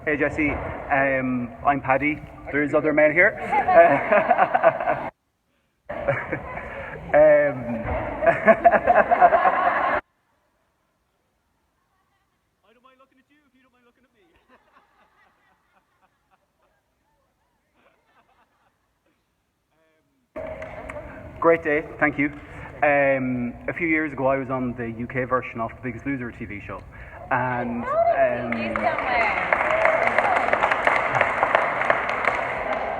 Hey Jessie, I'm Paddy. There's other men here. um, I don't mind looking at you if you don't mind looking at me. Great day, thank you. A few years ago, I was on the UK version of The Biggest Loser TV show, and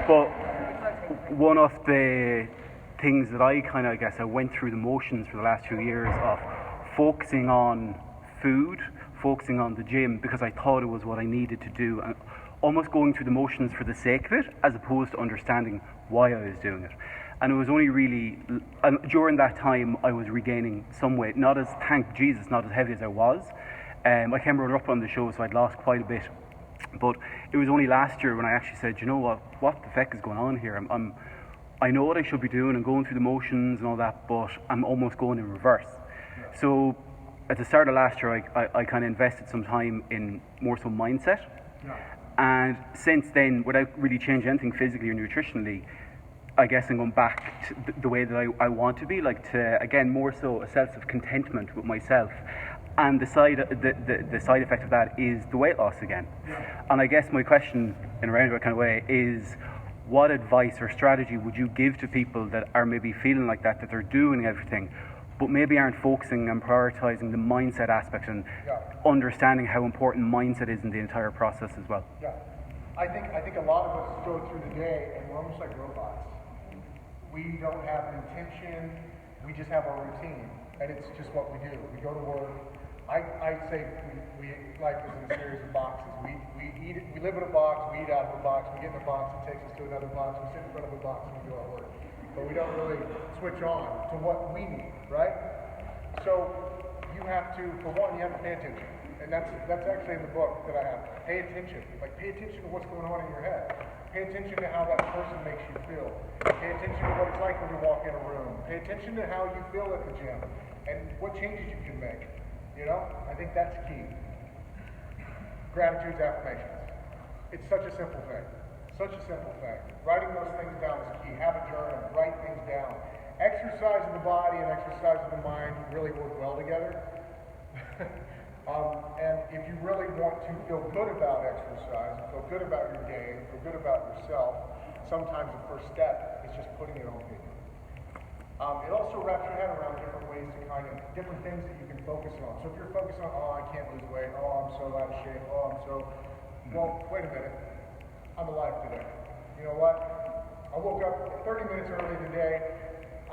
but one of the things that I guess I went through the motions for the last 2 years of focusing on food, focusing on the gym because I thought it was what I needed to do, and almost going through the motions for the sake of it as opposed to understanding why I was doing it. And it was only really during that time I was regaining some weight, not as, thank Jesus, not as heavy as I was. I came runner-up on the show, so I'd lost quite a bit. But it was only last year when I actually said, you know what the feck is going on here? I know what I should be doing and going through the motions and all that, but I'm almost going in reverse. So at the start of last year, I kind of invested some time in more so mindset. And since then, without really changing anything physically or nutritionally, I guess I'm going back to the way that I want to be, like to, again, more so a sense of contentment with myself. And the side effect of that is the weight loss again. And I guess my question in a roundabout kind of way is, what advice or strategy would you give to people that are maybe feeling like that they're doing everything, but maybe aren't focusing and prioritizing the mindset aspect and understanding how important mindset is in the entire process as well? Yeah, I think a lot of us go through the day and we're almost like robots. We don't have an intention, we just have our routine, and it's just what we do. We go to work. I say we life is in a series of boxes. We live in a box, we eat out of a box, we get in a box, it takes us to another box, we sit in front of a box and we do our work. But we don't really switch on to what we need, right? So you have to, for one, you have to pay attention. And that's actually in the book that I have. Pay attention. Like, pay attention to what's going on in your head. Pay attention to how that person makes you feel. Pay attention to what it's like when you walk in a room. Pay attention to how you feel at the gym and what changes you can make. You know, I think that's key. Gratitude's affirmations. It's such a simple thing. Such a simple thing. Writing those things down is key. Have a journal. Write things down. Exercise of the body and exercise of the mind really work well together. And if you really want to feel good about exercise, feel good about your day, feel good about yourself, sometimes the first step is just putting it on paper. It also wraps your head around different ways to different things that you can focus on. So if you're focused on, oh, I can't lose weight, oh, I'm so out of shape, well, wait a minute, I'm alive today. You know what? I woke up 30 minutes early today,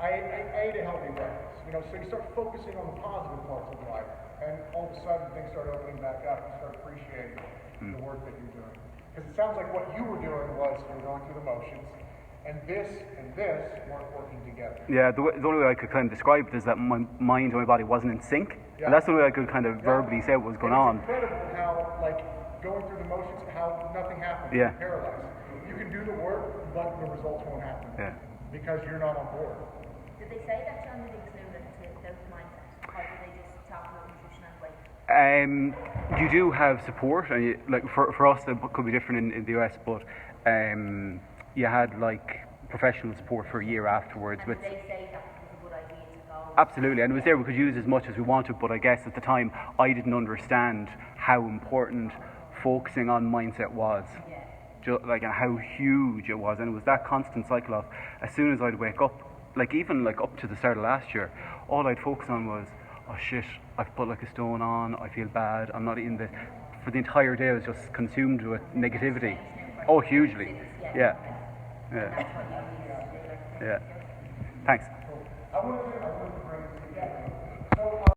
I ate a healthy breakfast. You know, so you start focusing on the positive parts of life, and all of a sudden things start opening back up, you start appreciating the work that you're doing. Because it sounds like what you were doing was you were going through the motions, and this weren't working together. Yeah, the only way I could kind of describe it is that my mind and my body wasn't in sync. Yeah. And that's the way I could kind of verbally say what was going on. It's incredible how, like, going through the motions, how nothing happens. Yeah. You're paralyzed. You can do the work, but the results won't happen. Yeah. Because you're not on board. Did they say that John did include it to those mindset? Or did they just talk about nutrition and weight? You do have support, and like for us it could be different in the US, but you had like professional support for a year afterwards. And did they say that was a good idea to go? Absolutely, and it was there. We could use as much as we wanted, but I guess at the time I didn't understand how important focusing on mindset was. Like, and how huge it was, and it was that constant cycle of, as soon as I'd wake up, like even like up to the start of last year, all I'd focus on was, oh shit, I've put like a stone on, I feel bad, I'm not eating this. For the entire day I was just consumed with negativity. Oh, hugely. Yeah. Thanks. I want to